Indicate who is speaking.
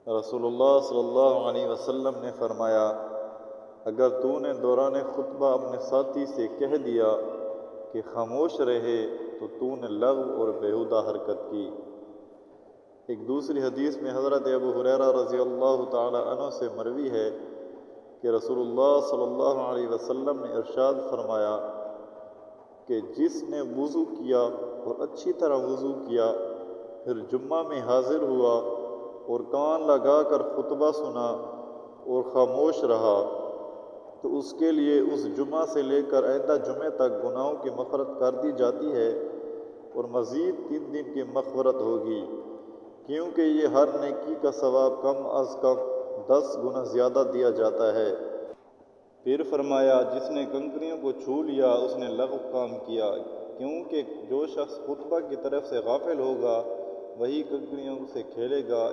Speaker 1: رسول اللہ صلی اللہ علیہ وسلم نے فرمایا، اگر تو نے دوران خطبہ اپنے ساتھی سے کہہ دیا کہ خاموش رہے تو نے لغو اور بیہودہ حرکت کی۔ ایک دوسری حدیث میں حضرت ابو ہریرہ رضی اللہ تعالی عنہ سے مروی ہے کہ رسول اللہ صلی اللہ علیہ وسلم نے ارشاد فرمایا کہ جس نے وضو کیا اور اچھی طرح وضو کیا، پھر جمعہ میں حاضر ہوا اور کان لگا کر خطبہ سنا اور خاموش رہا، تو اس کے لیے اس جمعہ سے لے کر آئندہ جمعے تک گناہوں کی مغفرت کر دی جاتی ہے اور مزید 3 دن کی مغفرت ہوگی، کیونکہ یہ ہر نیکی کا ثواب کم از کم 10 گنا زیادہ دیا جاتا ہے۔ پھر فرمایا، جس نے کنکریوں کو چھو لیا اس نے لغو کام کیا، کیونکہ جو شخص خطبہ کی طرف سے غافل ہوگا وہی کنکریوں سے کھیلے گا۔